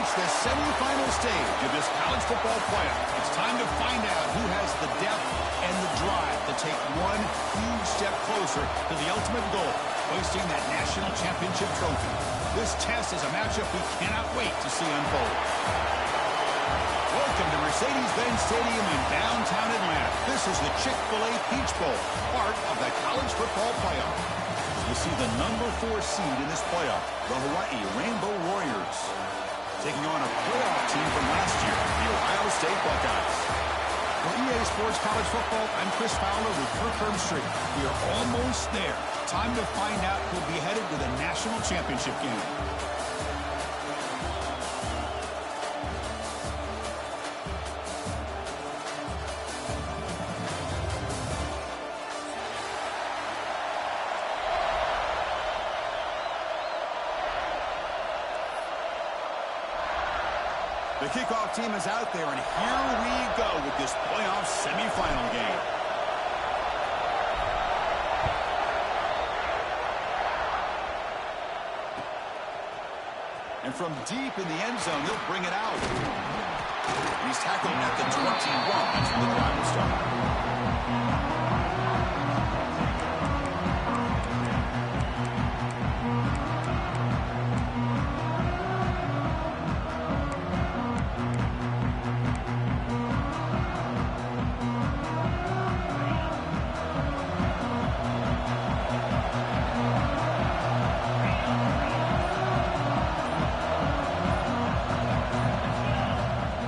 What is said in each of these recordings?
reached the semifinal stage of this college football playoff. It's time to find out who has the depth and the drive to take one huge step closer to the ultimate goal, hoisting that national championship trophy. This test is a matchup we cannot wait to see unfold. Welcome to Mercedes-Benz Stadium in downtown Atlanta. This is the Chick-fil-A Peach Bowl, part of the college football playoff. We see the number 4 seed in this playoff, the Hawaii Rainbow Warriors, taking on a playoff team from last year, the Ohio State Buckeyes. For EA Sports College Football, I'm Chris Fowler with Kirk Herbstreit. We are almost there. Time to find out who'll be headed to the national championship game. The kickoff team is out there, and here we go with this playoff semifinal game. And from deep in the end zone, he'll bring it out. He's tackled at the 21. That's where the drive will start.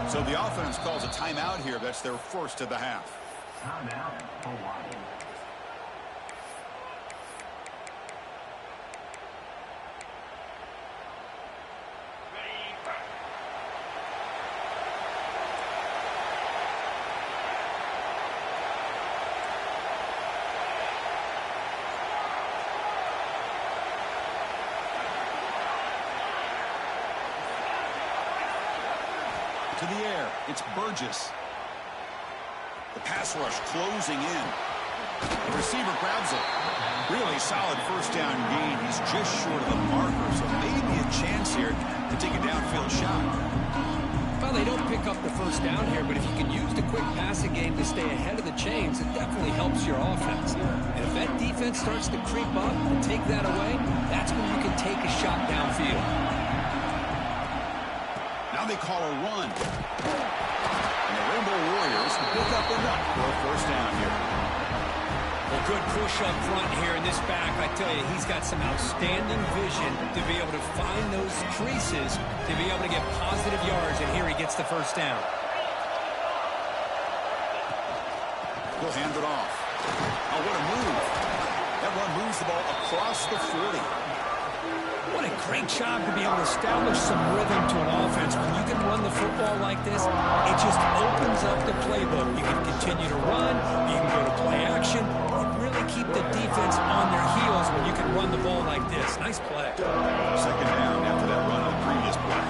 So the offense calls a timeout here. That's their first of the half. Timeout, Hawaii. To the air, it's Burgess. The pass rush closing in. The receiver grabs it. Really solid first down gain. He's just short of the marker, so maybe a chance here to take a downfield shot. Well, they don't pick up the first down here, but if you can use the quick passing game to stay ahead of the chains, it definitely helps your offense. And if that defense starts to creep up and take that away, that's when you can take a shot downfield. Now they call a run. And the Rainbow Warriors pick up enough for a first down here. Well, good push up front here in this back. I tell you, he's got some outstanding vision to be able to find those creases, to be able to get positive yards, and here he gets the first down. He'll hand it off. Oh, what a move. That one moves the ball across the 40. What a great job to be able to establish some rhythm to an offense. When you can run the football like this, it just opens up the playbook. You can continue to run. You can go to play action. You really keep the defense on their heels when you can run the ball like this. Nice play. Second down after that run on the previous play.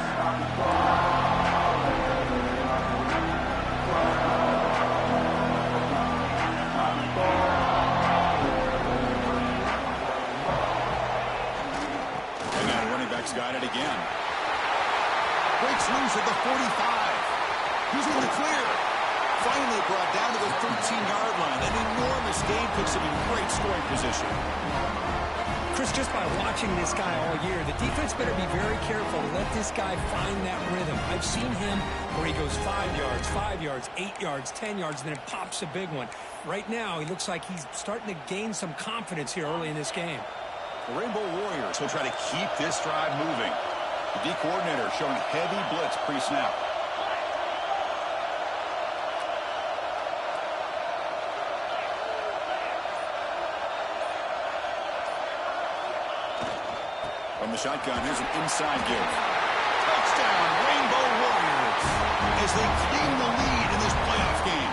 Got it again. Breaks loose at the 45. He's in the clear. Finally brought down to the 13-yard line. An enormous gain puts him in great scoring position. Chris, just by watching this guy all year, the defense better be very careful to let this guy find that rhythm. I've seen him where he goes 5 yards, 8 yards, 10 yards, and then it pops a big one. Right now, he looks like he's starting to gain some confidence here early in this game. The Rainbow Warriors will try to keep this drive moving. The D coordinator showing heavy blitz pre-snap. From the shotgun, here's an inside give. Touchdown, Rainbow Warriors, as they claim the lead in this playoff game.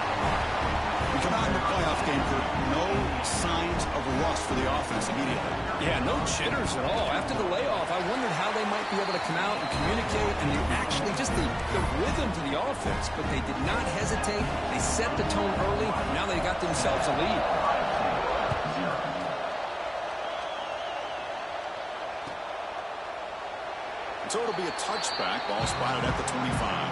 We come out in the playoff game for no signs of rust for the offense immediately. Yeah, no jitters at all. After the layoff, I wondered how they might be able to come out and communicate and actually just the rhythm to the offense. But they did not hesitate. They set the tone early. Now they got themselves a lead. So it'll be a touchback. Ball spotted at the 25.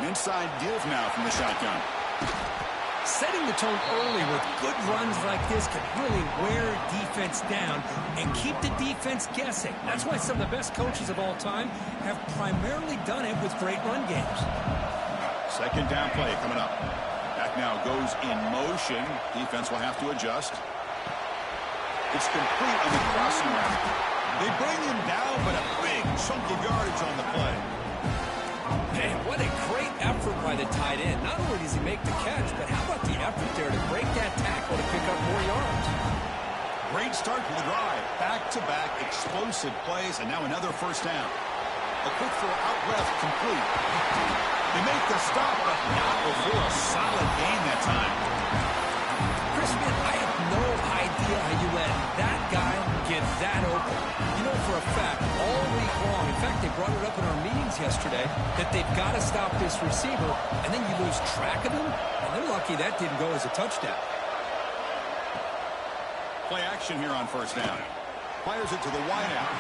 Inside deals now from the shotgun. Setting the tone early with good runs like this can really wear defense down and keep the defense guessing. That's why some of the best coaches of all time have primarily done it with great run games. Second down play coming up. Back now goes in motion. Defense will have to adjust. It's complete on the crossing route. They bring him down, but a big chunk of yardage on the play. Man, what a great effort by the tight end. Not only does he make the catch, but how about the effort there to break that tackle to pick up more yards? Great start to the drive. Back-to-back explosive plays, and now another first down. A quick throw out left, complete. They make the stop, but not before a solid gain that time. Chris, man, I have no idea how you let that guy get that open. You know for a fact, all week long, in fact, they brought it up in our meetings yesterday, that they've got to stop this receiver, and then you lose track of him, and they're lucky that didn't go as a touchdown. Play action here on first down. Fires it to the wideout.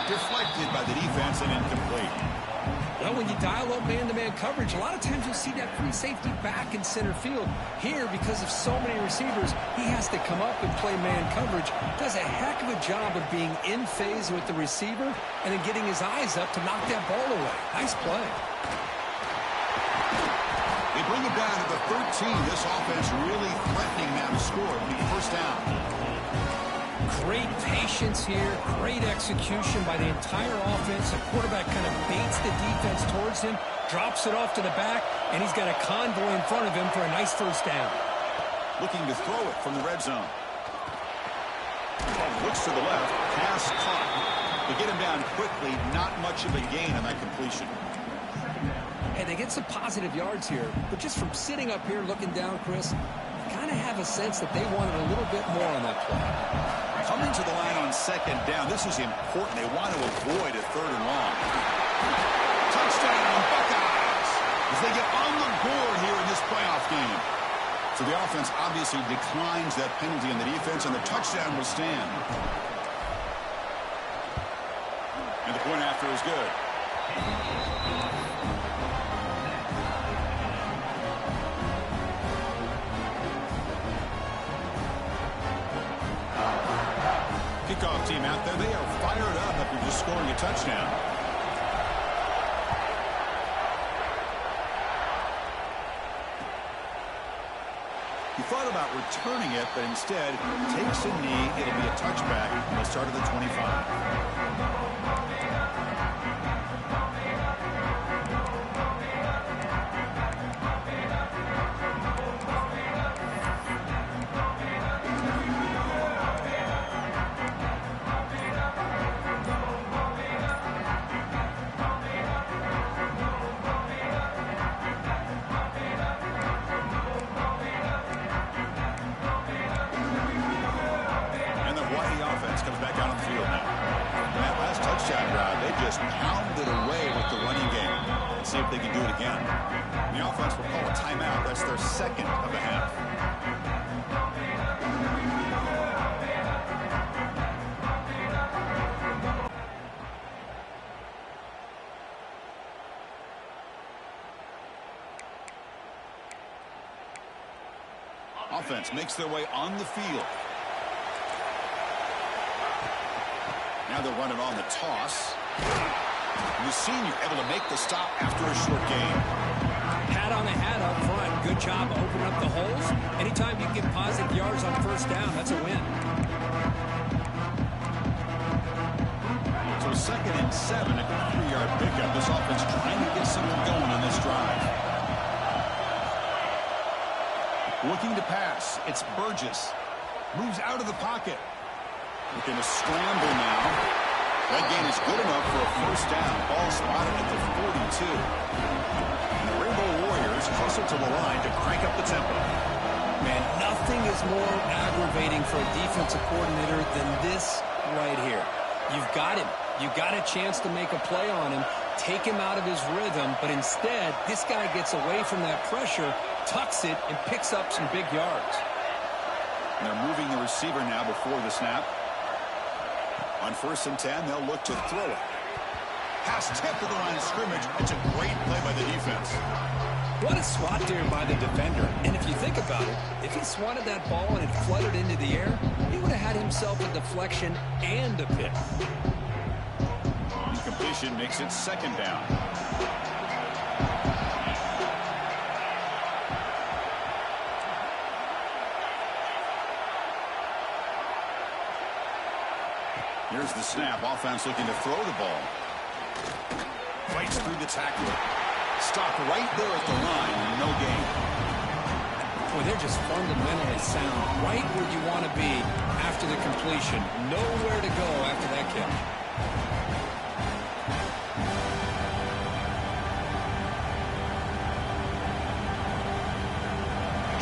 Deflected by the defense and incomplete. Well, when you dial up man-to-man coverage, a lot of times you'll see that free safety back in center field. Here, because of so many receivers, he has to come up and play man coverage. Does a heck of a job of being in phase with the receiver and then getting his eyes up to knock that ball away. Nice play. They bring it down to the 13. This offense really threatening now to score. It'll be first down. Great patience here, great execution by the entire offense. The quarterback kind of baits the defense towards him, drops it off to the back, and he's got a convoy in front of him for a nice first down. Looking to throw it from the red zone. Looks to the left, pass caught. They get him down quickly, not much of a gain on that completion. Hey, they get some positive yards here, but just from sitting up here looking down, Chris, you kind of have a sense that they wanted a little bit more on that play. Coming to the line on second down. This is important. They want to avoid a third and long. Touchdown, Buckeyes, as they get on the board here in this playoff game. So the offense obviously declines that penalty in the defense, and the touchdown will stand. And the point after is good. Kickoff team out there. They are fired up after just scoring a touchdown. He thought about returning it, but instead takes a knee. It'll be a touchback. They'll start at the 25. Pounded away with the running game. Let's see if they can do it again. The offense will call a timeout. That's their second of the half. Offense makes their way on the field. Now they'll run it on the toss. The senior able to make the stop after a short game. Hat on the hat up front. Good job opening up the holes. Anytime you can get positive yards on first down, that's a win. So second and 7 at the 3-yard pickup. This offense trying to get something going on this drive. Looking to pass. It's Burgess. Moves out of the pocket. Looking to scramble now. That gain is good enough for a first down. Ball spotted at the 42. And the Rainbow Warriors hustle to the line to crank up the tempo. Man, nothing is more aggravating for a defensive coordinator than this right here. You've got him. You got a chance to make a play on him, take him out of his rhythm, but instead, this guy gets away from that pressure, tucks it, and picks up some big yards. And they're moving the receiver now before the snap. On 1st and 10, they'll look to throw it. Pass tipped to the line of scrimmage. It's a great play by the defense. What a swat there by the defender. And if you think about it, if he swatted that ball and it fluttered into the air, he would have had himself a deflection and a pick. Incompletion makes it 2nd down. Here's the snap. Offense looking to throw the ball. Fights through the tackler. Stopped right there at the line. No gain. Boy, they're just fundamentally sound. Right where you want to be after the completion. Nowhere to go after that catch.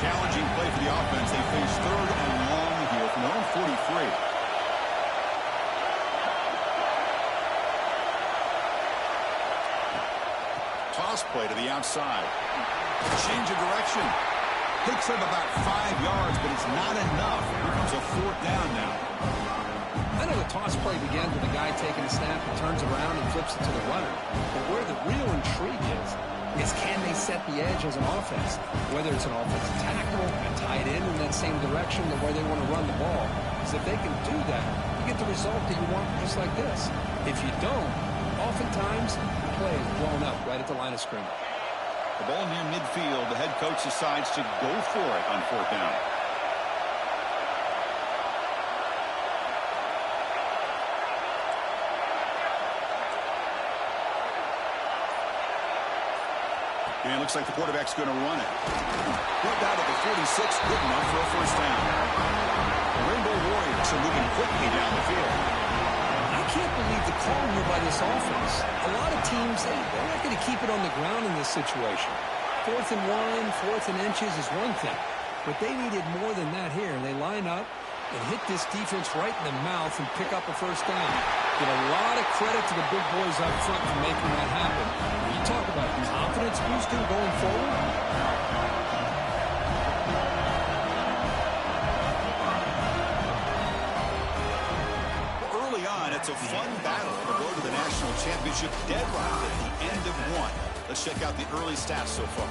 Challenging play for the offense. They face 3rd and long here from their own 43. Toss play to the outside. Change of direction. Picks up about 5 yards, but it's not enough. Here comes a 4th down now. I know the toss play begins with a guy taking a snap and turns around and flips it to the runner. But where the real intrigue is can they set the edge as an offense? Whether it's an offensive tackle, a tight end in that same direction to where they want to run the ball. Because if they can do that, you get the result that you want just like this. If you don't, oftentimes the play is blown up right at the line of scrimmage. The ball near midfield. The head coach decides to go for it on 4th down. And it looks like the quarterback's going to run it. Brought down to the 46, good enough for a 1st down. The Rainbow Warriors are moving quickly down the field. I can't believe the call here by this offense. A lot of teams, they're not going to keep it on the ground in this situation. 4th and 1, 4th and inches is one thing. But they needed more than that here. They line up and hit this defense right in the mouth and pick up a 1st down. Give a lot of credit to the big boys up front for making that happen. You talk about confidence boosting going forward. It's a fun battle on the road to the national championship, dead right at the end of 1. Let's check out the early stats so far.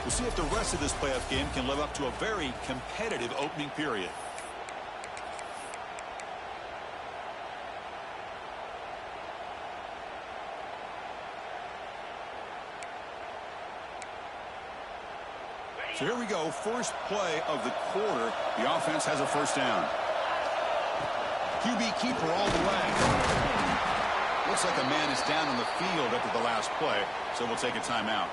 We'll see if the rest of this playoff game can live up to a very competitive opening period. So here we go, first play of the quarter. The offense has a 1st down. QB keeper all the way. Looks like a man is down on the field after the last play, so we'll take a timeout.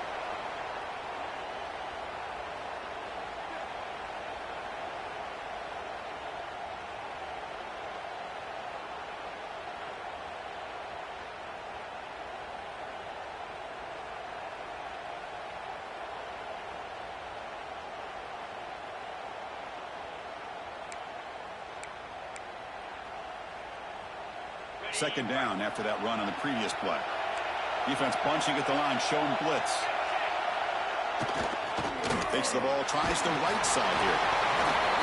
Second down after that run on the previous play. Defense bunching at the line, showing blitz. Takes the ball, tries the right side here.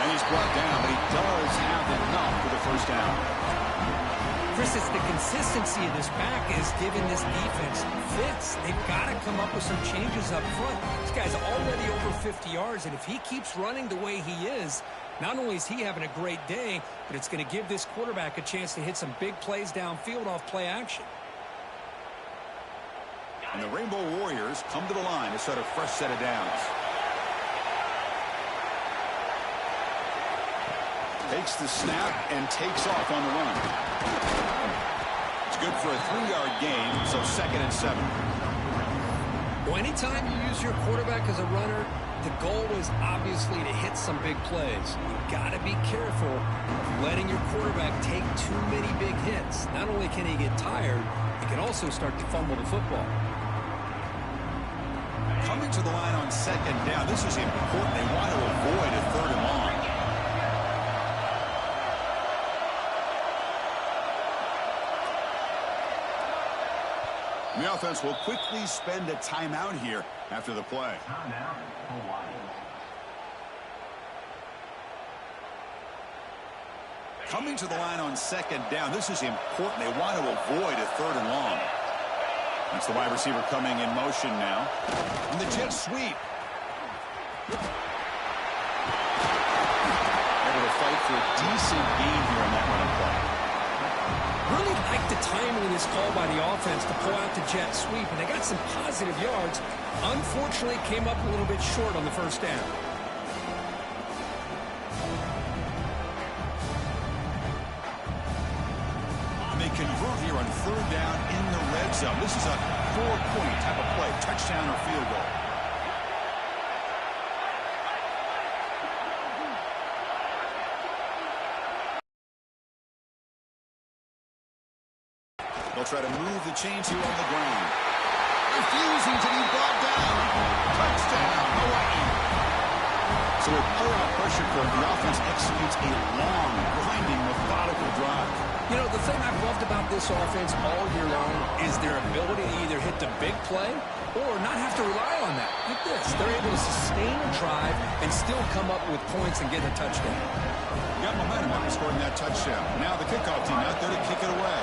And he's brought down, but he does have enough for the 1st down. Chris, it's the consistency of this back is giving this defense fits. They've got to come up with some changes up front. This guy's already over 50 yards, and if he keeps running the way he is, not only is he having a great day, but it's going to give this quarterback a chance to hit some big plays downfield off play action. And the Rainbow Warriors come to the line to start a fresh set of downs. Takes the snap and takes off on the run. It's good for a 3-yard gain, so 2nd and 7. Well, anytime you use your quarterback as a runner, the goal is obviously to hit some big plays. You've got to be careful of letting your quarterback take too many big hits. Not only can he get tired, he can also start to fumble the football. Coming to the line on 2nd down, this is important. They want to avoid a 3rd and long. The offense will quickly spend a timeout here after the play. Timeout, Hawaii. Coming to the line on second down. This is important. They want to avoid a 3rd and long. That's the wide receiver coming in motion now. And the jet sweep. Able to fight for a decent gain here on that running play. Really like the timing of this call by the offense to pull out the jet sweep, and they got some positive yards. Unfortunately, came up a little bit short on the first down. They convert here on 3rd down in the red zone. This is a 4-point type of play, touchdown or field goal. They'll try to move the chains here on the ground. Refusing to be brought down. Touchdown, Hawaii. So with playoff pressure curve, the offense executes a long, grinding, methodical drive. You know, the thing I've loved about this offense all year long is their ability to either hit the big play or not have to rely on that. Like this, they're able to sustain a drive and still come up with points and get a touchdown. Got momentum after scoring that touchdown. Now the kickoff team out there to kick it away.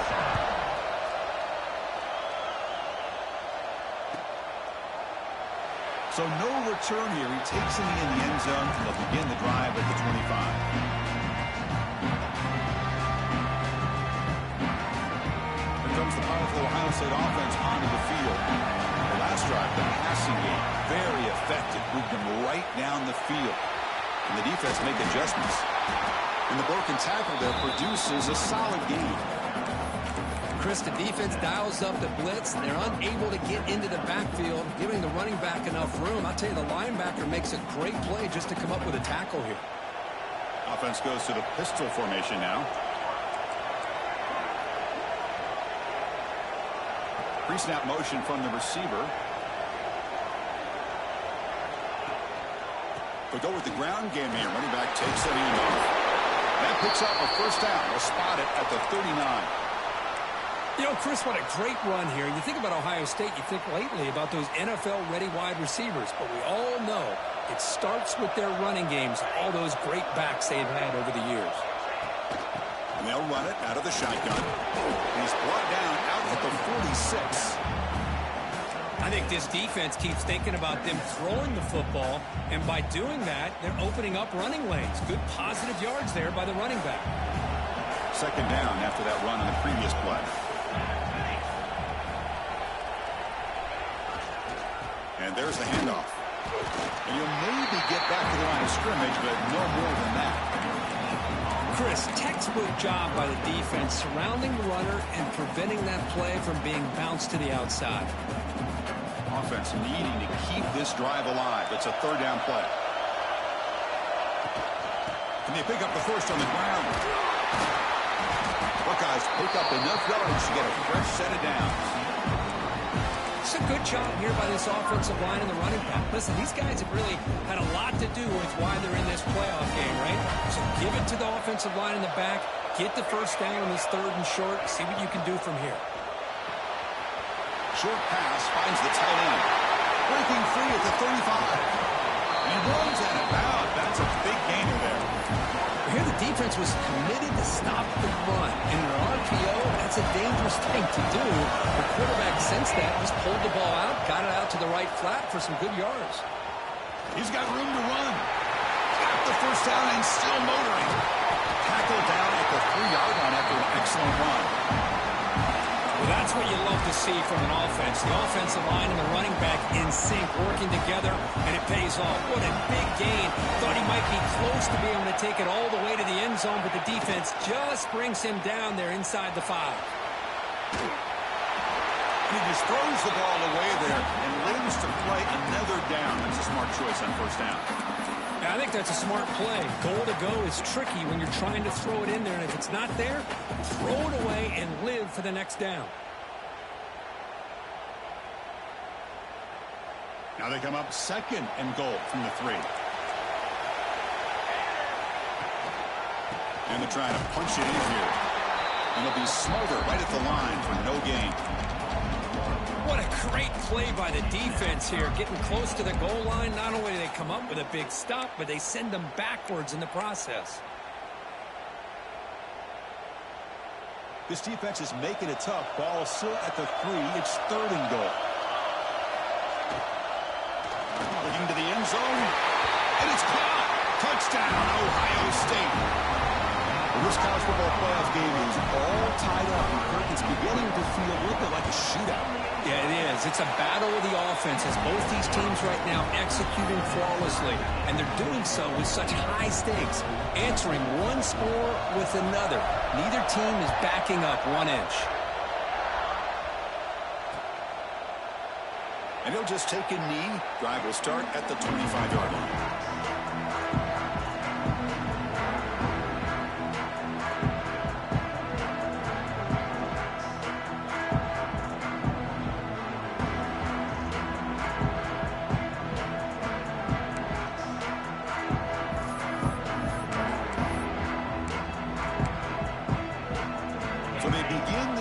So no return here. He takes it in the end zone, and they'll begin the drive at the 25. Here comes the powerful Ohio State offense onto the field. The last drive, the passing game, very effective. Moved them right down the field. And the defense make adjustments. And the broken tackle there produces a solid game. Chris, the defense dials up the blitz. They're unable to get into the backfield, giving the running back enough room. I'll tell you, the linebacker makes a great play just to come up with a tackle here. Offense goes to the pistol formation now. Pre-snap motion from the receiver. They'll go with the ground game here. Running back takes the handoff. That picks up a first down. They'll spot it at the 39. You know, Chris, what a great run here. You think about Ohio State, you think lately about those NFL-ready wide receivers. But we all know it starts with their running games, all those great backs they've had over the years. And they'll run it out of the shotgun. He's brought down out at the 46. I think this defense keeps thinking about them throwing the football, and by doing that, they're opening up running lanes. Good positive yards there by the running back. Second down after that run on the previous play. And there's the handoff. And you'll maybe get back to the line of scrimmage, but no more than that. Chris, textbook job by the defense surrounding the runner and preventing that play from being bounced to the outside. Offense needing to keep this drive alive. It's a 3rd down play. And they pick up the first on the ground. Buckeyes pick up enough yards to get a fresh set of downs. It's a good job here by this offensive line and the running back. Listen, these guys have really had a lot to do with why they're in this playoff game, right? So give it to the offensive line in the back. Get the first down on this 3rd and short. See what you can do from here. Short pass finds the tight end. Breaking free at the 35. And he runs out of bounds. That's a big gainer there. Here the defense was committed to stop the run. In an RPO, that's a dangerous thing to do. The quarterback sensed that, just pulled the ball out, got it out to the right flat for some good yards. He's got room to run. Got the first down and still motoring. Tackled down at the 3-yard line after an excellent run. Well, that's what you love to see from an offense. The offensive line and the running back in sync, working together, and it pays off. What a big gain. Thought he might be close to being able to take it all the way to the end zone, but the defense just brings him down there inside the 5. He just throws the ball away there and lives to play another down. That's a smart choice on first down. Yeah, I think that's a smart play. Goal to go is tricky when you're trying to throw it in there, and if it's not there, throw it away and live for the next down. Now they come up 2nd and goal from the 3. And they're trying to punch it in here. And they'll be smarter right at the line for no gain. What a great play by the defense here. Getting close to the goal line, not only do they come up with a big stop, but they send them backwards in the process. This defense is making it tough. Ball still at the 3. It's 3rd and goal. Looking to the end zone. And it's caught. Touchdown, Ohio State. Well, this college football playoff game is all tied up. It's beginning to feel a little bit like a shootout. Yeah, it is. It's a battle of the offenses. Both these teams right now executing flawlessly, and they're doing so with such high stakes, answering one score with another. Neither team is backing up 1 inch. And he'll just take a knee. Drive will start at the 25-yard line.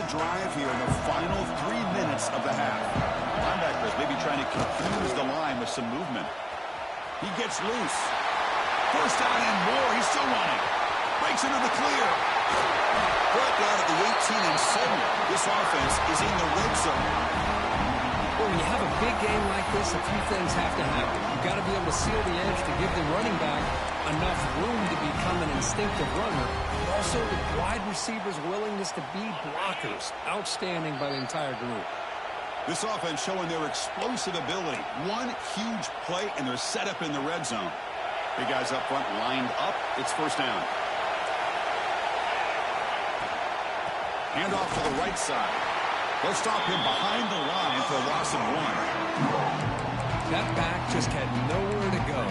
Drive here in the final 3 minutes of the half. Linebackers maybe trying to confuse the line with some movement. He gets loose. First down and more. He's still running. Breaks into the clear. Brought down at the 18 and 7. This offense is in the red zone. Well, when you have a big game like this, a few things have to happen. You've got to be able to seal the edge to give the running back enough room to become an instinctive runner. Also, the wide receivers' willingness to be blockers. Outstanding by the entire group. This offense showing their explosive ability. One huge play, and they're set up in the red zone. Big guys up front lined up. It's first down. Hand off to the right side. They'll stop him behind the line for a loss of 1. That back just had nowhere to go.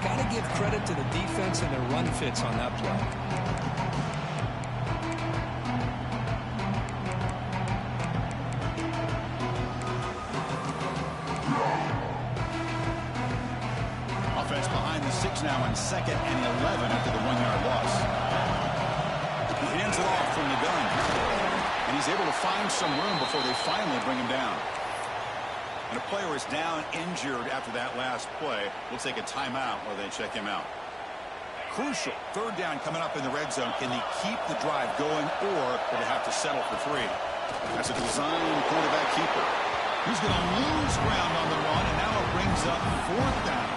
Got to give credit to the defense and their run fits on that play. Offense behind the 6 now on 2nd and 11 after the 1-yard loss. He hands it off from the gun. And he's able to find some room before they finally bring him down. And a player is down injured after that last play. We'll take a timeout while they check him out. Crucial 3rd down coming up in the red zone. Can they keep the drive going, or will they have to settle for 3? That's a design quarterback keeper. He's going to lose ground on the run, and now it brings up 4th down.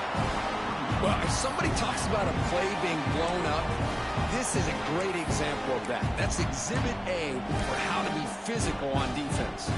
Well, if somebody talks about a play being blown up, this is a great example of that. That's Exhibit A for how to be physical on defense.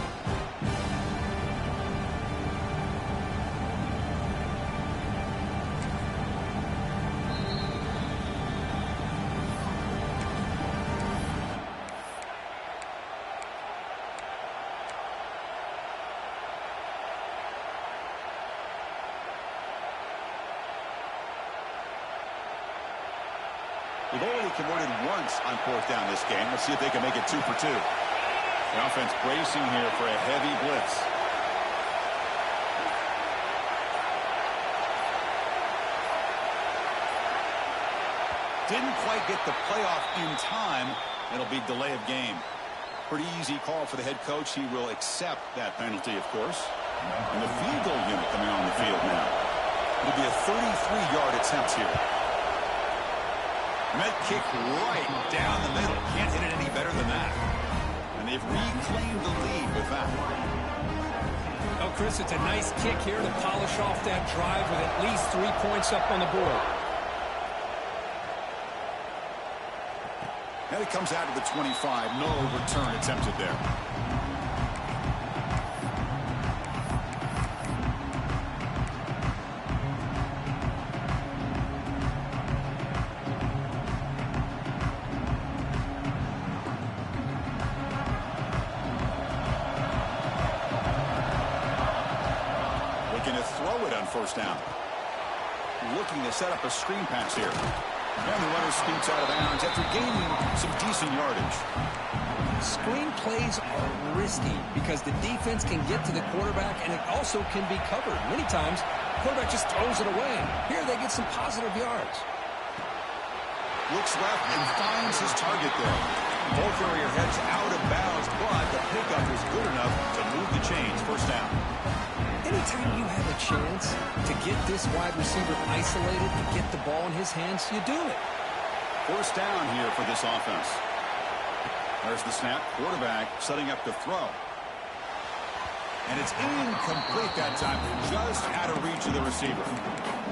They've only converted once on 4th down this game. Let's see if they can make it 2 for 2. The offense bracing here for a heavy blitz. Didn't quite get the playoff in time. It'll be delay of game. Pretty easy call for the head coach. He will accept that penalty, of course. And the field goal unit coming on the field now. It'll be a 33-yard attempt here. Met kick right down the middle. Can't hit it any better than that. And they've reclaimed the lead with that. Oh, Chris, it's a nice kick here to polish off that drive with at least 3 points up on the board. And it comes out to the 25. No return attempted there. Throw it on 1st down. Looking to set up a screen pass here. And the runner scoots out of bounds after gaining some decent yardage. Screen plays are risky because the defense can get to the quarterback, and it also can be covered. Many times, the quarterback just throws it away. Here they get some positive yards. Looks left and finds his target there. Ball carrier heads out of bounds, but the pickup is good enough to move the chains. First down. Anytime you have a chance to get this wide receiver isolated, to get the ball in his hands, you do it. First down here for this offense. There's the snap. Quarterback setting up to throw. And it's incomplete that time. Just out of reach of the receiver.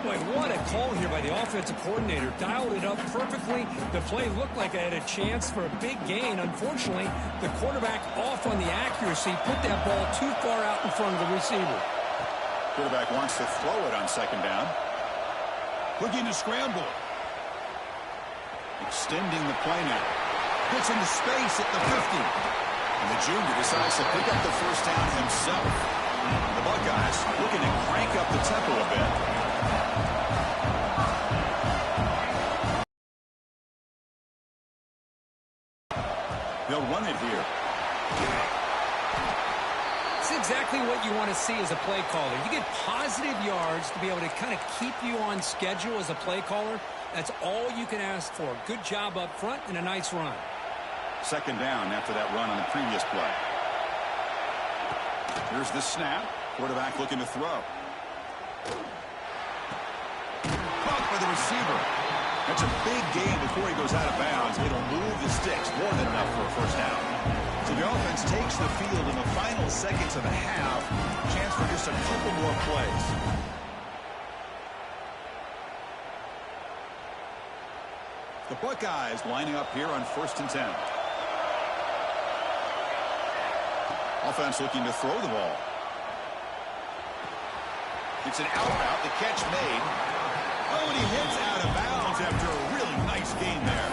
Boy, what a call here by the offensive coordinator. Dialed it up perfectly. The play looked like it had a chance for a big gain. Unfortunately, the quarterback off on the accuracy, put that ball too far out in front of the receiver. Quarterback wants to throw it on second down. Looking to scramble. Extending the play now. Gets into space at the 50. And the junior decides to pick up the first down himself. The Buckeyes looking to crank up the tempo a bit. They'll run it here. It's exactly what you want to see as a play caller. You get positive yards to be able to kind of keep you on schedule as a play caller. That's all you can ask for. Good job up front and a nice run. Second down after that run on the previous play. Here's the snap. Quarterback looking to throw. Caught by the receiver. That's a big gain before he goes out of bounds. It'll move the sticks more than enough for a first down. So the offense takes the field in the final seconds of the half. Chance for just a couple more plays. The Buckeyes lining up here on 1st and 10. Offense looking to throw the ball. It's an out route. The catch made. Oh, and he hits out of bounds after a really nice gain there.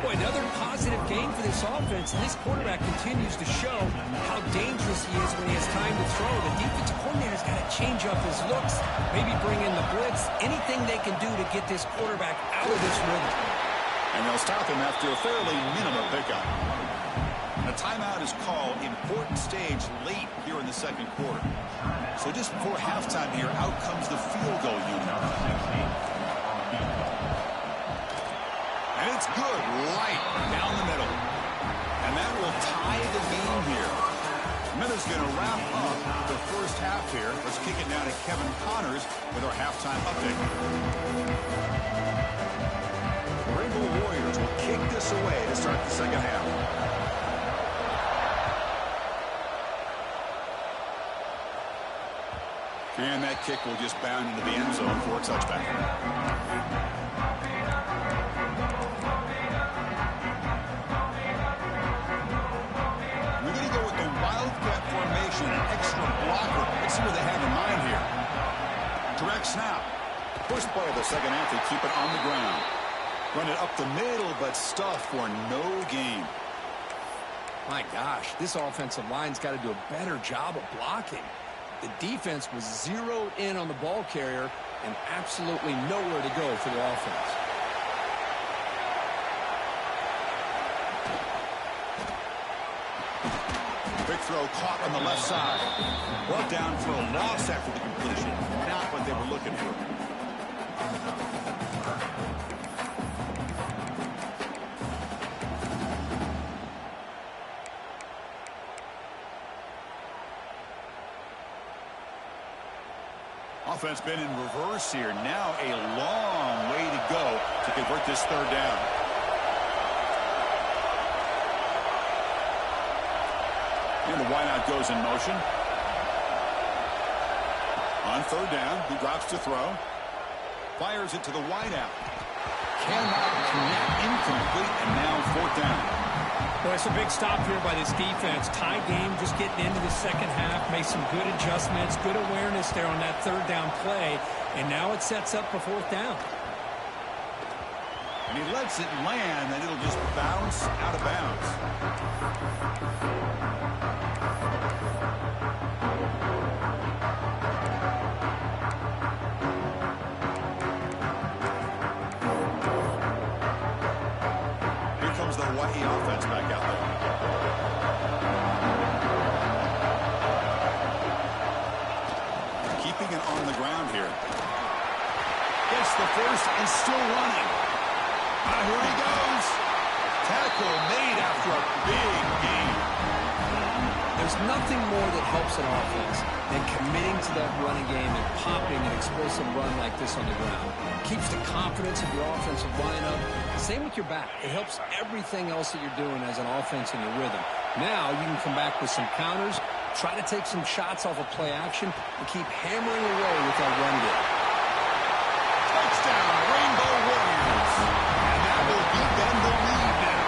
Boy, another positive gain for this offense, and this quarterback continues to show how dangerous he is when he has time to throw. The defensive coordinator's got to change up his looks, maybe bring in the blitz, anything they can do to get this quarterback out of this rhythm. And they'll stop him after a fairly minimal pickup. And a timeout is called. Important stage late here in the second quarter. So just before halftime here, out comes the field goal unit. And it's good, right down the middle. And that will tie the game here. Miller's going to wrap up the first half here. Let's kick it down to Kevin Connors with our halftime update. The Rainbow Warriors will kick this away to start the second half. And that kick will just bound into the end zone for a touchback. We're going to go with the Wildcat formation, an extra blocker. Let's see what they have in mind here. Direct snap. First play of the second half, they keep it on the ground. Run it up the middle, but stuff for no gain. My gosh, this offensive line's got to do a better job of blocking. The defense was zeroed in on the ball carrier and absolutely nowhere to go for the offense. Big throw caught on the left side. Brought down for a loss after the completion. Not what they were looking for. Offense been in reverse here. Now a long way to go to convert this third down. And the wideout goes in motion. On third down, he drops to throw. Fires it to the wideout. Cannot connect. Incomplete, and now fourth down. Well, it's a big stop here by this defense. Tie game, just getting into the second half, made some good adjustments, good awareness there on that third down play, and now it sets up for fourth down. And he lets it land, and it'll just bounce out of bounds. The Hawaii offense back out there. Keeping it on the ground here. Gets the first and still running. Here he goes. Tackle made Big gain. There's nothing more that helps an offense than committing to that running game and popping an explosive run like this on the ground. Keeps the confidence of your offensive lineup. Same with your back. It helps everything else that you're doing as an offense in your rhythm. Now you can come back with some counters, try to take some shots off of play action, and keep hammering away with that run game. Touchdown, Rainbow Warriors. And that will give them the lead now.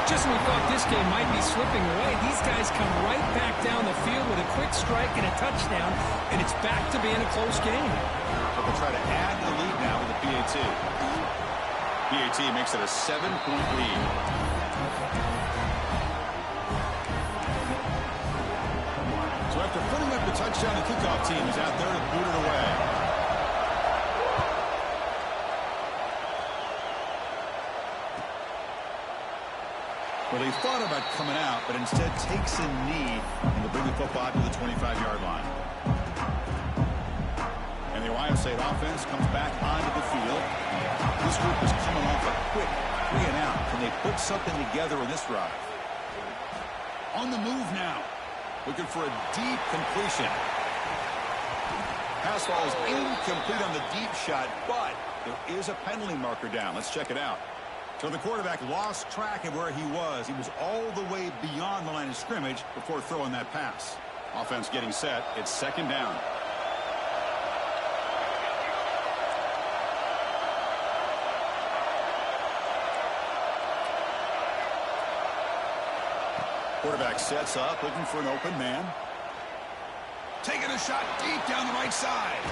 Just when we thought this game might be slipping away, these guys come right back down the field with a quick strike and a touchdown, and it's back to being a close game. But they'll try to add to the lead now with the PAT. PAT makes it a 7-point lead. So after putting up the touchdown, the kickoff team is out there to boot it away. Well, he thought about coming out, but instead takes a knee and will bring the football to the 25-yard line. And the Ohio State offense comes back onto the field. This group is coming off a quick 3 and out. Can they put something together in this drive? On the move now. Looking for a deep completion. Pass ball is incomplete on the deep shot, but there is a penalty marker down. Let's check it out. So the quarterback lost track of where he was. He was all the way beyond the line of scrimmage before throwing that pass. Offense getting set. It's second down. Quarterback sets up, looking for an open man. Taking a shot deep down the right side.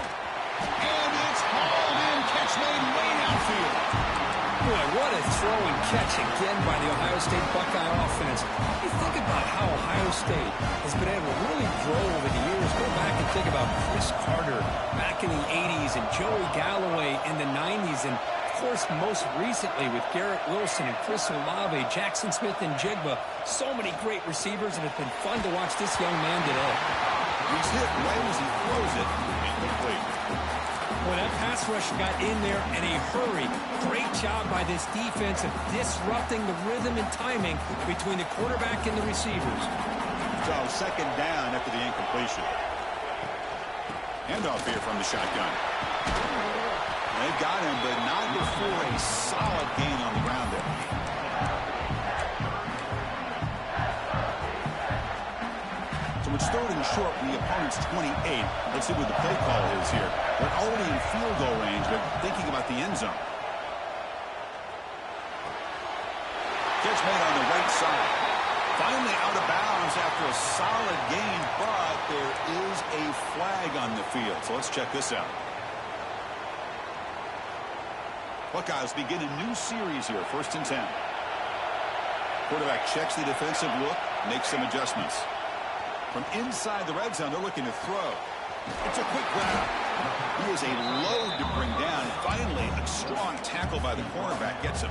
And it's hauled in. Catch made way downfield. Boy, what a throw and catch again by the Ohio State Buckeye offense. You think about how Ohio State has been able to really grow over the years. Go back and think about Chris Carter back in the 80s and Joey Galloway in the 90s. And, of course, most recently with Garrett Wilson and Chris Olave, Jackson Smith and Jigba. So many great receivers, and it's been fun to watch this young man today. He's hit right as he throws it. Incomplete. Well, that pass rush got in there in a hurry. Great job by this defense of disrupting the rhythm and timing between the quarterback and the receivers. So second down after the incompletion. Handoff here from the shotgun. They've got him, but not before a solid gain on the ground there. So it's third and short from the opponent's 28. Let's see what the play call is here. They're already in field goal range, but thinking about the end zone. Catch made on the right side. Finally out of bounds after a solid gain, but there is a flag on the field. So let's check this out. Buckeyes begin a new series here, 1st and 10. Quarterback checks the defensive look, makes some adjustments. From inside the red zone, they're looking to throw. It's a quick grab. He is a load to bring down. Finally, a strong tackle by the cornerback gets him.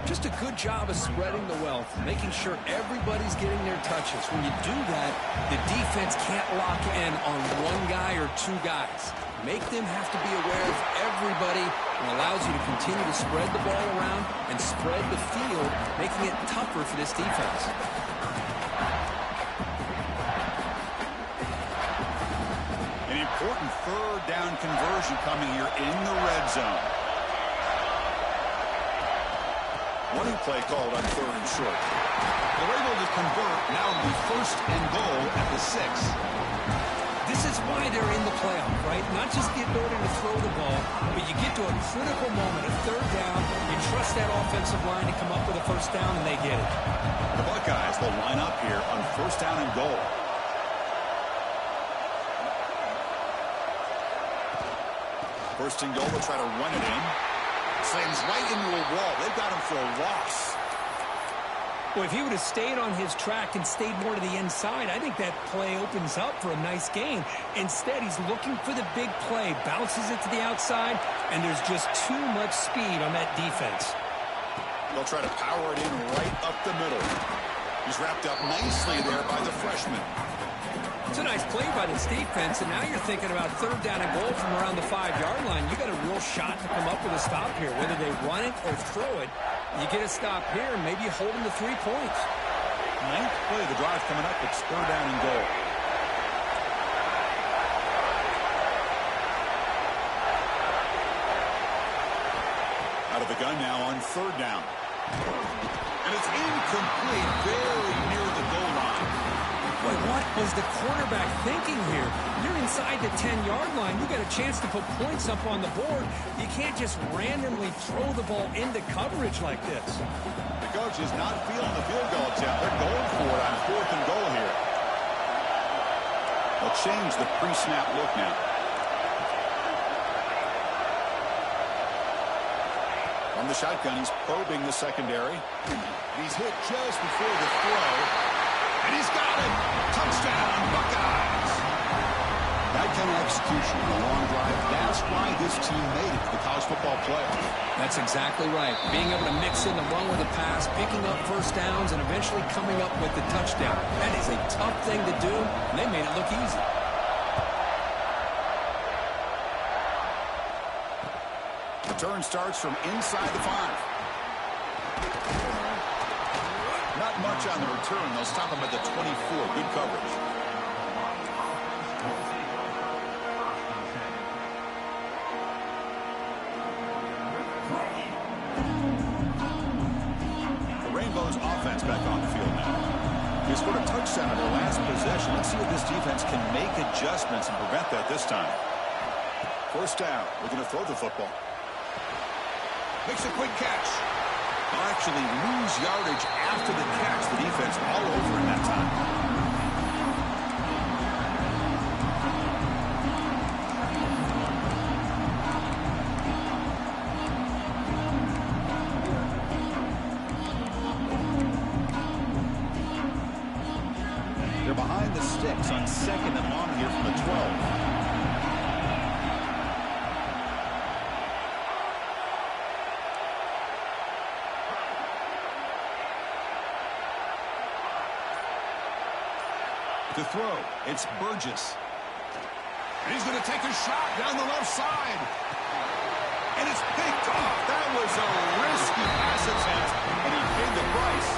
Just a good job of spreading the wealth, making sure everybody's getting their touches. When you do that, the defense can't lock in on one guy or two guys. Make them have to be aware of everybody, and allows you to continue to spread the ball around and spread the field, making it tougher for this defense. An important third down conversion coming here in the red zone. Running play called on 3rd and short. They're able to convert now to be 1st and goal at the 6. This is why they're in the playoff, right? Not just the ability to throw the ball, but you get to a critical moment, a 3rd down, you trust that offensive line to come up with a 1st down, and they get it. The Buckeyes will line up here on 1st down and goal. First and goal, they'll try to run it in. Slams right into a wall. They've got him for a loss. Well, if he would have stayed on his track and stayed more to the inside, I think that play opens up for a nice gain. Instead, he's looking for the big play, bounces it to the outside, and there's just too much speed on that defense. They'll try to power it in right up the middle. He's wrapped up nicely there by the freshman. It's a nice play by this defense, and now you're thinking about 3rd down and goal from around the 5-yard line. You got a real shot to come up with a stop here. Whether they run it or throw it, You get a stop here, maybe you hold him to 3 points. Ninth play of the drive coming up. It's third down and goal. Out of the gun now on third down. And it's incomplete, very near the goal line. Boy, what was the quarterback thinking here? You're inside the 10-yard line. You got a chance to put points up on the board. You can't just randomly throw the ball into coverage like this. The coach is not feeling the field goal attempt. They're going for it on fourth and goal here. They'll change the pre-snap look now. From the shotgun, he's probing the secondary. He's hit just before the throw. And he's got it. Touchdown, Buckeyes. That kind of execution on a long drive, that's why this team made it to the college football playoff. That's exactly right. Being able to mix in the run with the pass, picking up first downs, and eventually coming up with the touchdown. That is a tough thing to do, and they made it look easy. The turn starts from inside the 5. Not much on the return. They'll stop him at the 24. Good coverage. The Rainbows offense back on the field now. They scored a touchdown on their last possession. Let's see if this defense can make adjustments and prevent that this time. First down. We're going to throw the football. Makes a quick catch. They'll actually lose yardage after the catch. The defense all over in that time. They're behind the sticks on second and long here from the 12. To throw, it's Burgess. And he's going to take a shot down the left side. And it's picked off. That was a risky pass attempt, and he paid the price.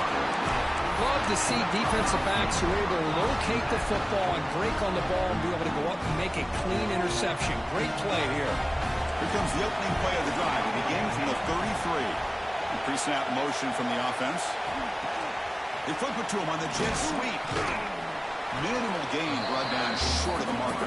Love to see defensive backs who are able to locate the football and break on the ball and be able to go up and make a clean interception. Great play here. Here comes the opening play of the drive. It begins from the 33. The pre-snap motion from the offense. They flip it to him on the jet sweep. Minimal gain brought down short of the marker.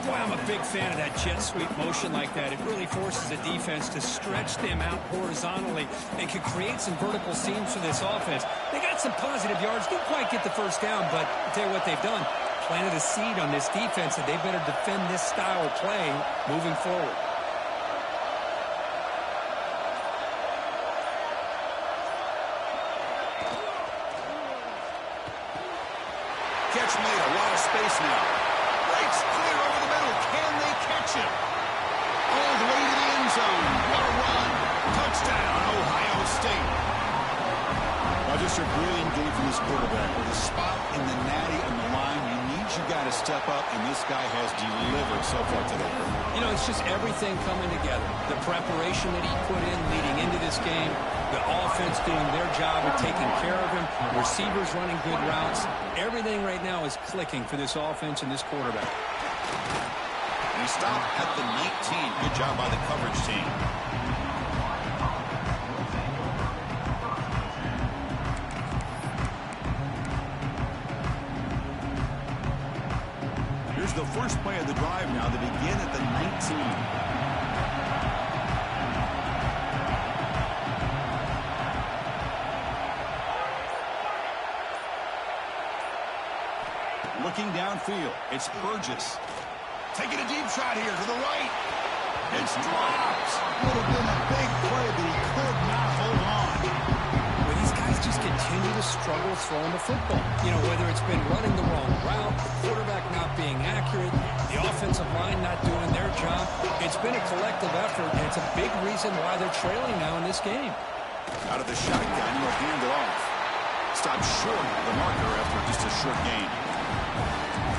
Boy, I'm a big fan of that jet sweep motion like that. It really forces the defense to stretch them out horizontally and can create some vertical seams for this offense. They got some positive yards. Didn't quite get the first down, but I'll tell you what they've done. Planted a seed on this defense, and they better defend this style of play moving forward. Catch made, a lot of space now. Breaks clear over the middle. Can they catch him? All the way to the end zone. What a run. Touchdown, Ohio State. Now just a brilliant game from this quarterback. With a spot in the natty on the line, you got to step up, and this guy has delivered so far today. You know, it's just everything coming together. The preparation that he put in leading into this game, the offense doing their job of taking care of him, receivers running good routes. Everything right now is clicking for this offense and this quarterback. And he stopped at the 19. Good job by the coverage team. Here's the first play of the drive now. They begin at the 19. Looking downfield, it's Burgess. Taking a deep shot here to the right. It's dropped. Would have been a big play, but he could not hold on. Well, these guys just continue to struggle throwing the football. You know, whether it's been running the wrong route, the quarterback not being accurate, the offensive line not doing their job. It's been a collective effort, and it's a big reason why they're trailing now in this game. Out of the shotgun, he'll hand it off. Stopped short of the marker after just a short gain.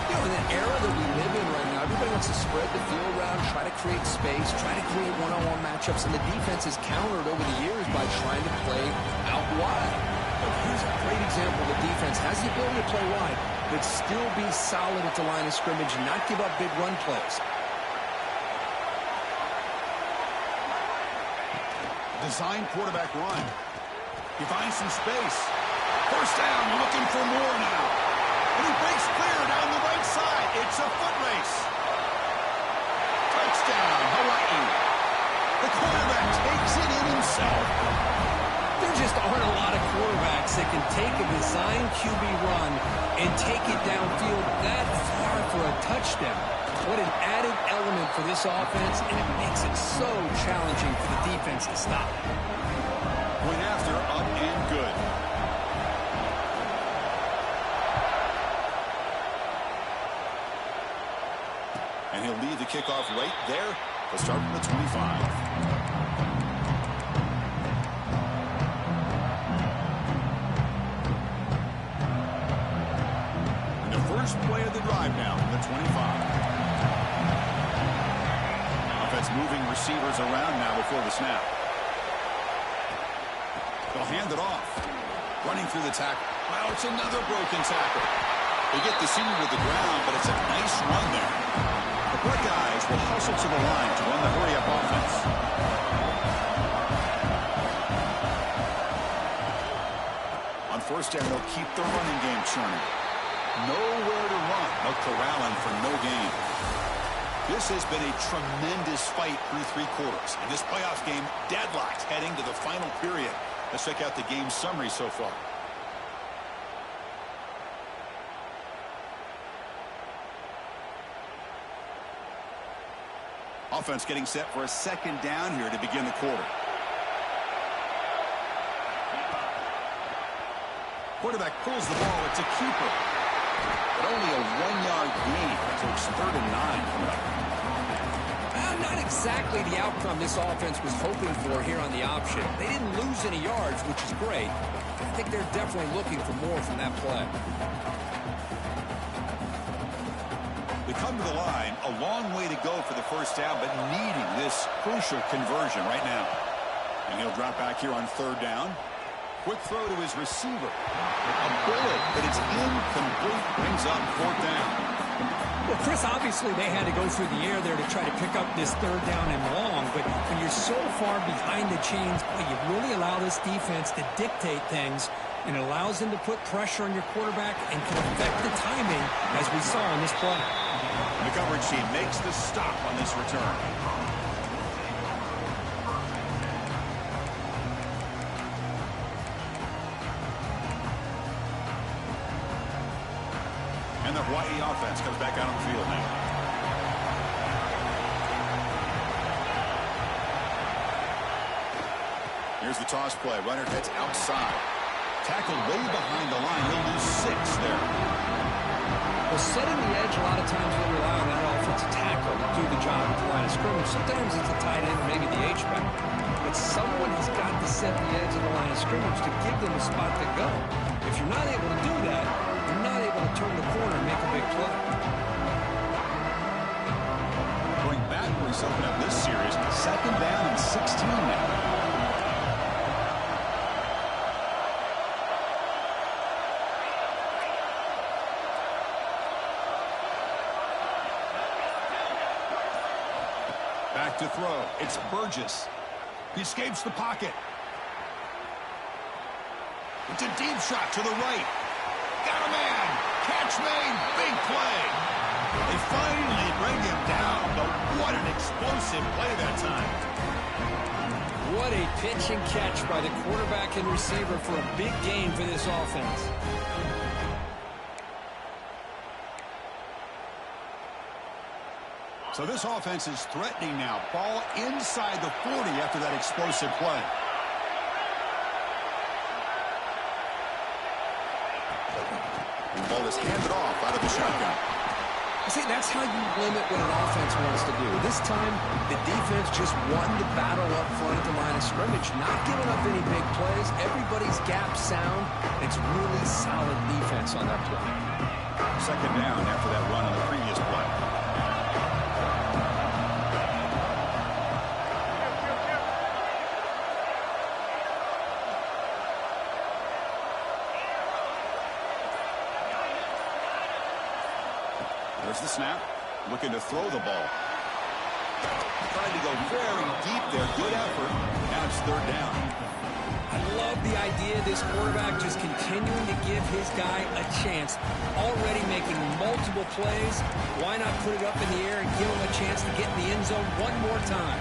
You know, in the era that we live in right now, I Everybody wants to spread the field around, try to create space, try to create one-on-one matchups, and the defense has countered over the years by trying to play out wide. But here's a great example. The defense has the ability to play wide, but still be solid at the line of scrimmage and not give up big run plays. Design quarterback run. He finds some space. First down, looking for more now. And he breaks clear down the right side. It's a foot race. Touchdown, Hawaii. The quarterback takes it in himself. There just aren't a lot of quarterbacks that can take a design QB run and take it downfield that far for a touchdown. What an added element for this offense, and it makes it so challenging for the defense to stop. Point after, up and good. And he'll lead the kickoff right there. They'll start from the 25. And the first play of the drive now from the 25. Offense moving receivers around now before the snap. They'll hand it off. Running through the tackle. Well, it's another broken tackle. They get the senior to the ground, but it's a nice run there. The Buckeyes will hustle to the line to run the hurry-up offense. On first down, they'll keep the running game churning. Nowhere to run. They'll corral him for no gain. This has been a tremendous fight through three quarters. And this playoff game deadlocked heading to the final period. Let's check out the game summary so far. Offense getting set for a second down here to begin the quarter. Quarterback pulls the ball. It's a keeper. But only a 1-yard gain. So it's 3rd and 9 coming up. Not exactly the outcome this offense was hoping for here on the option. They didn't lose any yards, which is great. I think they're definitely looking for more from that play. They come to the line, a long way to go for the first down, but needing this crucial conversion right now. And he'll drop back here on 3rd down. Quick throw to his receiver. A bullet, but it's incomplete. Brings up 4th down. Well, Chris, obviously they had to go through the air there to try to pick up this 3rd down and long, but when you're so far behind the chains, boy, you really allow this defense to dictate things, and it allows them to put pressure on your quarterback and can affect the timing, as we saw in this play. The coverage team makes the stop on this return. And the Hawaii offense comes back out on the field now. Here's the toss play. Runner heads outside. Tackled way behind the line. He'll lose 6 there. Well, setting the edge, a lot of times they rely on that offensive tackle to do the job at the line of scrimmage. Sometimes it's a tight end, maybe the H-back. But someone has got to set the edge of the line of scrimmage to give them a spot to go. If you're not able to do that, you're not able to turn the corner and make a big play. Going backwards to open up this series. 2nd down and 16 now. Back to throw. It's Burgess. He escapes the pocket. It's a deep shot to the right. Got a man. Catch made. Big play. They finally bring him down, but what an explosive play that time. What a pitch and catch by the quarterback and receiver for a big gain for this offense. So this offense is threatening now. Ball inside the 40 after that explosive play. And the ball is handed off out of the shotgun. See, that's how you limit what an offense wants to do. This time, the defense just won the battle up front at the line of scrimmage, not giving up any big plays. Everybody's gap sound. It's really solid defense on that play. 2nd down after that run on the previous play. There's the snap. Looking to throw the ball. Trying to go very deep there. Good effort. Now it's third down. I love the idea of this quarterback just continuing to give his guy a chance. Already making multiple plays. Why not put it up in the air and give him a chance to get in the end zone one more time?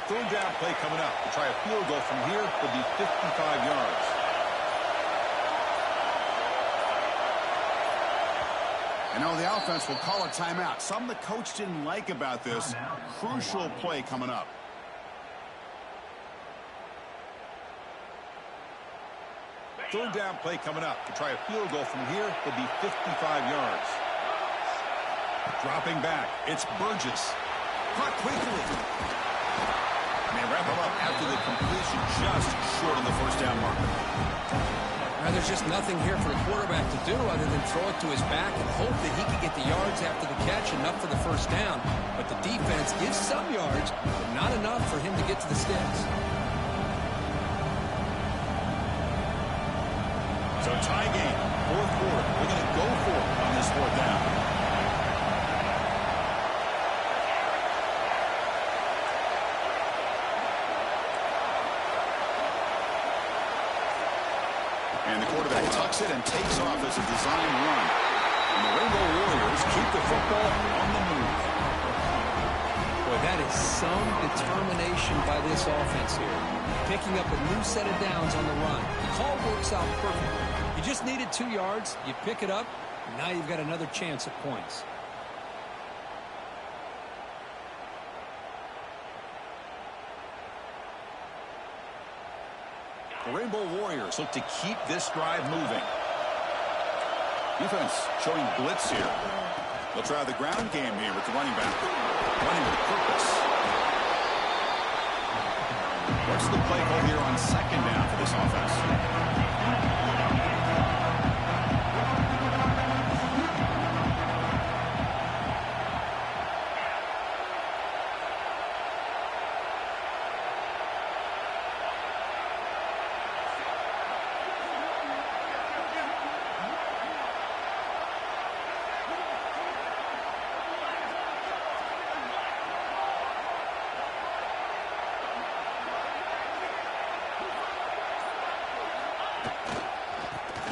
Third down play coming up. To try a field goal from here would be 55 yards. And now the offense will call a timeout. Something the coach didn't like about this. Crucial play coming up. Third down play coming up. To try a field goal from here would be 55 yards. Dropping back. It's Burgess. Caught quickly. And they wrap him up after the completion, just short of the first down marker. Now, there's just nothing here for the quarterback to do other than throw it to his back and hope that he can get the yards after the catch, enough for the first down. But the defense gives some yards, but not enough for him to get to the sticks. So tie game, fourth quarter. We're going to go for it on this fourth down. And the quarterback tucks it and takes off as a design run. And the Rainbow Warriors keep the football on the move. Boy, that is some determination by this offense here. Picking up a new set of downs on the run. The call works out perfectly. You just needed 2 yards. You pick it up, and now you've got another chance at points. The Rainbow Warriors look to keep this drive moving. Defense showing blitz here. They'll try the ground game here with the running back. Running with purpose. What's the play call here on second down for this offense?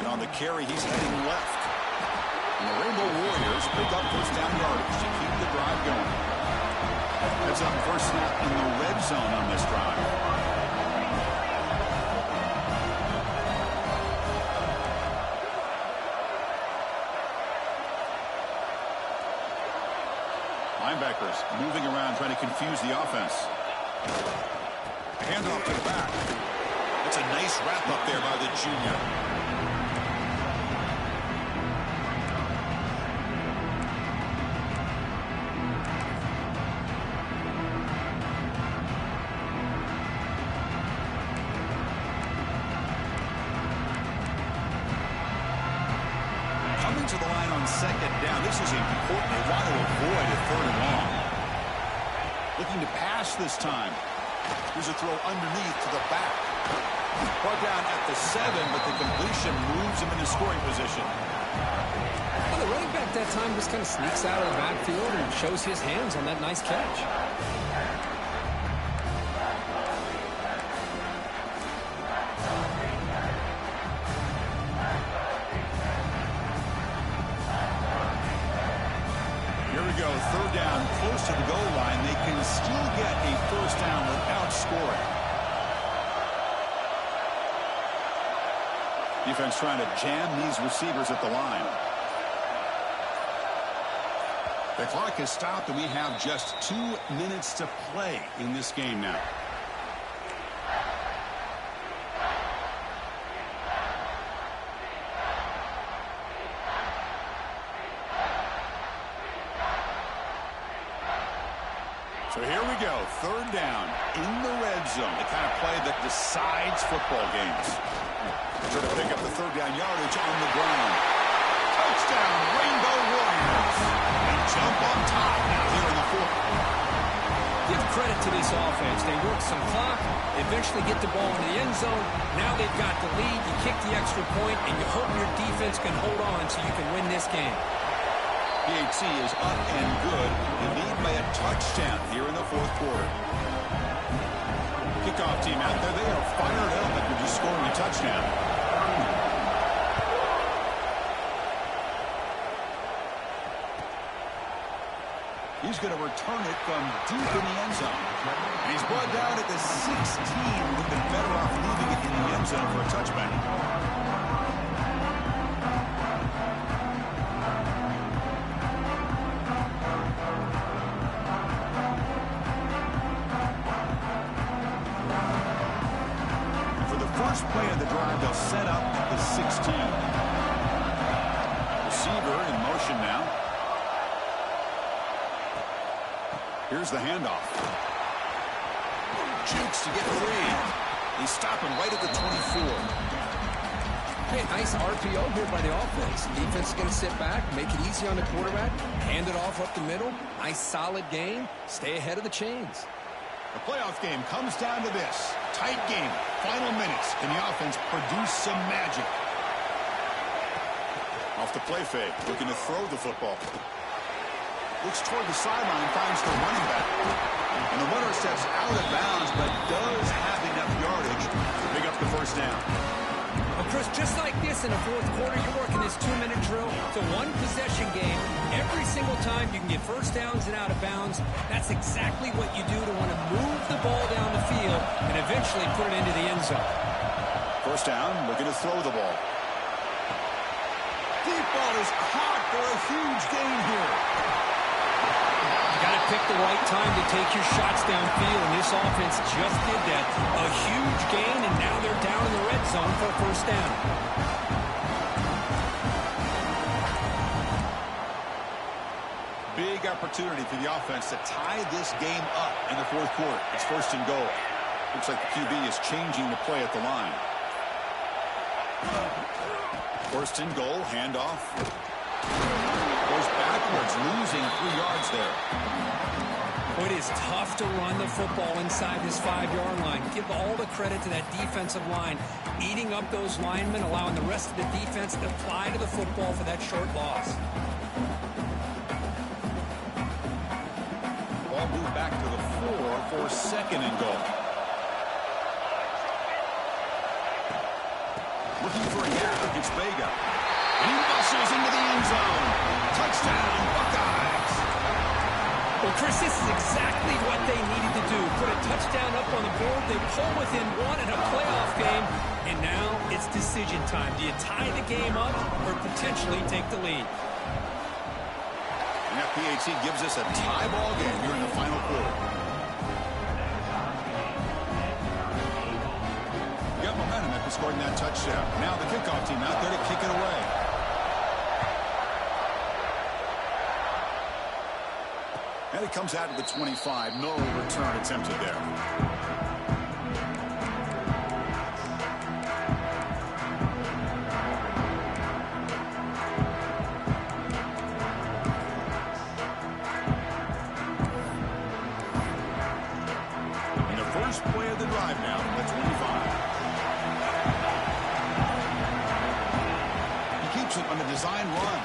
On the carry, he's heading left. And the Rainbow Warriors pick up first down yardage to keep the drive going. That's up first snap in the red zone on this drive. Linebackers moving around trying to confuse the offense. Handoff to the back. It's a nice wrap up there by the junior. To the line on second down. This is important. They want to avoid a third and long. Looking to pass this time. Here's a throw underneath to the back. Brought down at the 7, but the completion moves him into scoring position. Well, the running back that time just kind of sneaks out of the backfield and shows his hands on that nice catch. Third down, close to the goal line. They can still get a first down without scoring. Defense trying to jam these receivers at the line. The clock has stopped, and we have just 2 minutes to play in this game now. So here we go, third down in the red zone, the kind of play that decides football games. Trying to pick up the third down yardage on the ground. Touchdown, Rainbow Warriors. They jump on top now here in the fourth. Give credit to this offense. They work some clock, eventually get the ball into the end zone. Now they've got the lead. You kick the extra point, and you hope your defense can hold on so you can win this game. PHC is up and good. You lead by a touchdown here in the fourth quarter. Kickoff team out there. They are fired up after just scoring a touchdown. He's going to return it from deep in the end zone. And he's brought down at the 16. Would have been better off leaving it in the end zone for a touchback. And for the first play of the drive, they'll set up at the 16. Receiver in motion now. Here's the handoff. Jukes to get free. They stop him right at the 24. Hey, nice RPO here by the offense. Defense is going to sit back, make it easy on the quarterback, hand it off up the middle. Nice, solid game. Stay ahead of the chains. The playoff game comes down to this. Tight game. Final minutes. Can the offense produce some magic? Off the play fake. Looking to throw the football. Looks toward the sideline, finds the running back. And the runner steps out of bounds, but does have enough yardage to pick up the first down. Well, Chris, just like this in the fourth quarter, you're working this 2-minute drill. It's a one-possession game. Every single time you can get first downs and out of bounds. That's exactly what you do to want to move the ball down the field and eventually put it into the end zone. First down, looking to throw the ball. Deep ball is caught for a huge gain here. Got to pick the right time to take your shots downfield, and this offense just did that. A huge gain, and now they're down in the red zone for a first down. Big opportunity for the offense to tie this game up in the fourth quarter. It's first and goal. Looks like the QB is changing the play at the line. First and goal, handoff. Goes backwards, losing 3 yards there. It is tough to run the football inside this 5-yard line. Give all the credit to that defensive line, eating up those linemen, allowing the rest of the defense to fly to the football for that short loss. Ball moved back to the 4 for second and goal. Looking for a gap. It's Vega. And he muscles into the end zone. Touchdown, Buckeyes. Well, Chris, this is exactly what they needed to do. Put a touchdown up on the board. They pull within one in a playoff game. And now it's decision time. Do you tie the game up or potentially take the lead? And FPHC gives us a tie ball game here in the final quarter. You got momentum after scoring that touchdown. Now the kickoff team out there to kick it away. And it comes out to the 25. No return attempted there. And the first play of the drive now from the 25. He keeps it on the design run.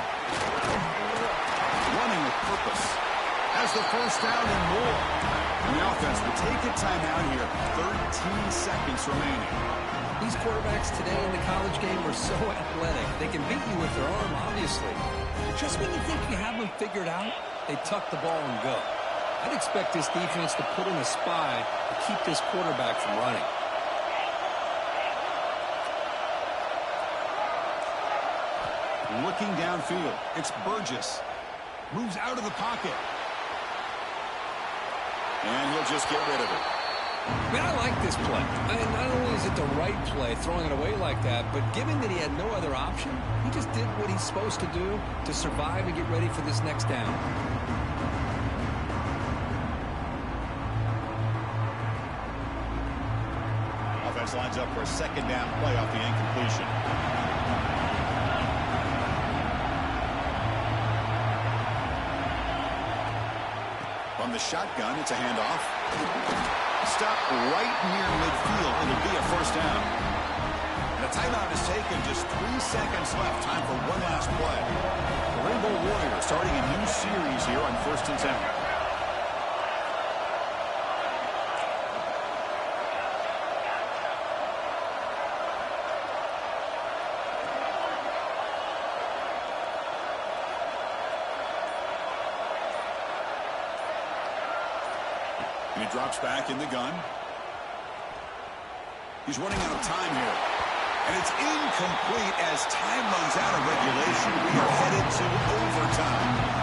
Running with purpose. Has the first down and more. And the offense will take a timeout here. 13 seconds remaining. These quarterbacks today in the college game are so athletic. They can beat you with their arm, obviously. But just when you think you have them figured out, they tuck the ball and go. I'd expect this defense to put in a spy to keep this quarterback from running. Looking downfield. It's Burgess. Moves out of the pocket. And he'll just get rid of it. Man, I like this play. Not only is it the right play, throwing it away like that, but given that he had no other option, he just did what he's supposed to do to survive and get ready for this next down. Offense lines up for a second down play off the incompletion. from the shotgun. It's a handoff. Stop right near midfield. It'll be a first down. And a timeout is taken. Just 3 seconds left. Time for one last play. The Rainbow Warriors starting a new series here on 1st and 10. And he drops back in the gun. He's running out of time here. And it's incomplete as time runs out of regulation. We are headed to overtime.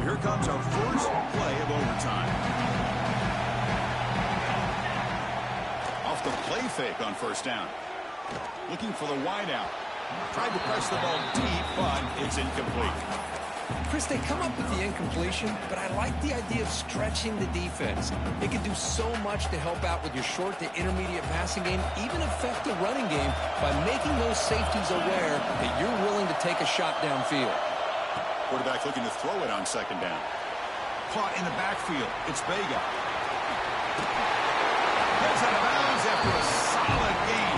Here comes our first play of overtime. Off the play fake on first down. Looking for the wideout. Tried to press the ball deep, but it's incomplete. Chris, they come up with the incompletion, but I like the idea of stretching the defense. It can do so much to help out with your short to intermediate passing game, even affect the running game by making those safeties aware that you're willing to take a shot downfield. Quarterback looking to throw it on second down. Caught in the backfield. It's Vega. Gets out of bounds after a solid gain.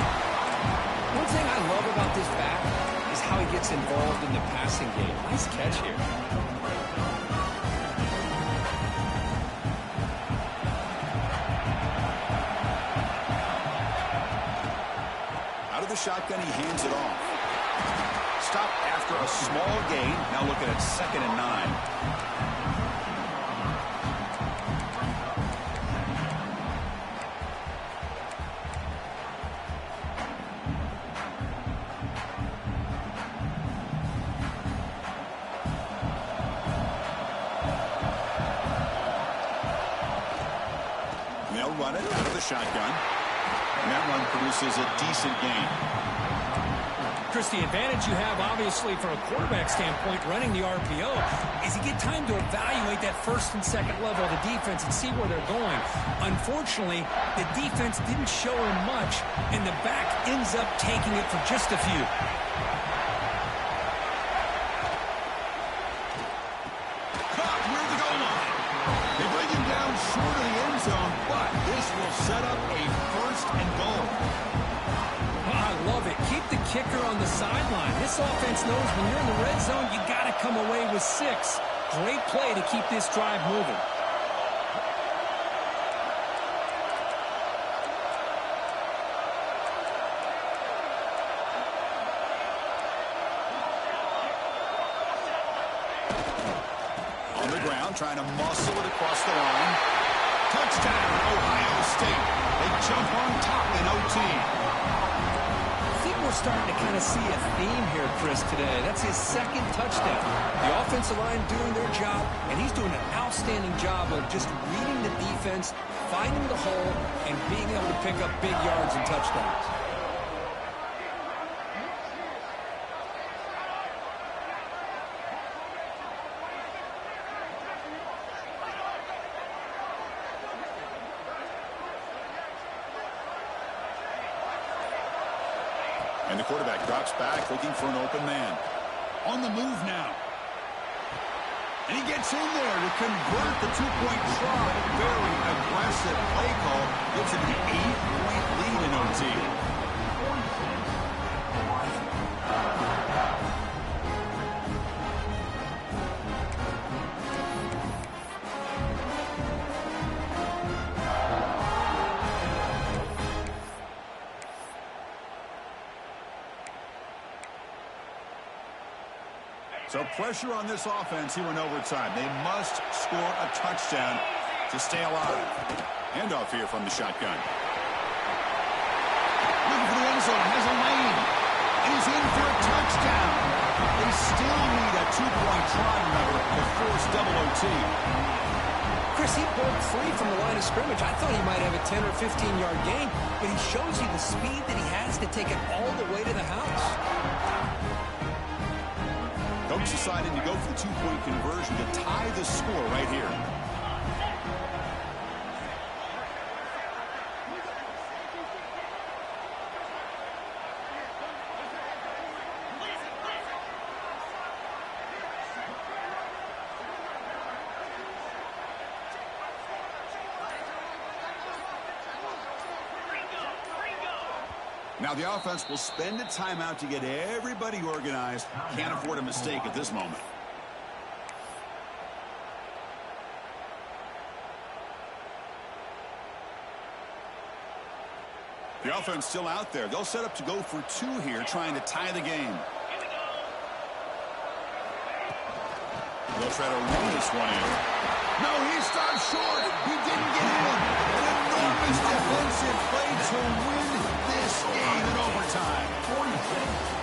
One thing I love about this back is how he gets involved in the passing game. Nice catch here. Out of the shotgun, he hands it off. Stop after a small gain. Now looking at 2nd and 9. They'll run it out of the shotgun. And that run produces a decent gain. Chris, the advantage you have, obviously, from a quarterback standpoint, running the RPO, is you get time to evaluate that first and second level of the defense and see where they're going. Unfortunately, the defense didn't show him much, and the back ends up taking it for just a few. Caught near the goal line. They bring him down short of the end zone, but this will set up a first and goal. I love it. Keep the kicker on the sideline. This offense knows when you're in the red zone, you got to come away with 6. Great play to keep this drive moving. On the ground, trying to muscle it across the line. Touchdown, Ohio State. They jump on top in OT. We're starting to kind of see a theme here, Chris, today. That's his 2nd touchdown. The offensive line doing their job, and he's doing an outstanding job of just reading the defense, finding the hole, and being able to pick up big yards and touchdowns. And the quarterback drops back, looking for an open man. On the move now. And he gets in there to convert the 2-point try. Very aggressive play call. Gives him an 8-point lead in OT. So pressure on this offense here in overtime. They must score a touchdown to stay alive. Handoff here from the shotgun. Looking for the end zone. Has a lane. And he's in for a touchdown. They still need a 2-point try, remember, to force double OT. Chris, he broke free from the line of scrimmage. I thought he might have a 10 or 15-yard gain, but he shows you the speed that he has to take it all the way to the house. Coach deciding to go for the two-point conversion to tie the score right here. Now the offense will spend a timeout to get everybody organized. Can't afford a mistake at this moment. The offense still out there. They'll set up to go for two here, trying to tie the game. They'll try to run this one in. No, he stopped short. He didn't get in. An enormous defensive play to win this game in overtime. 46.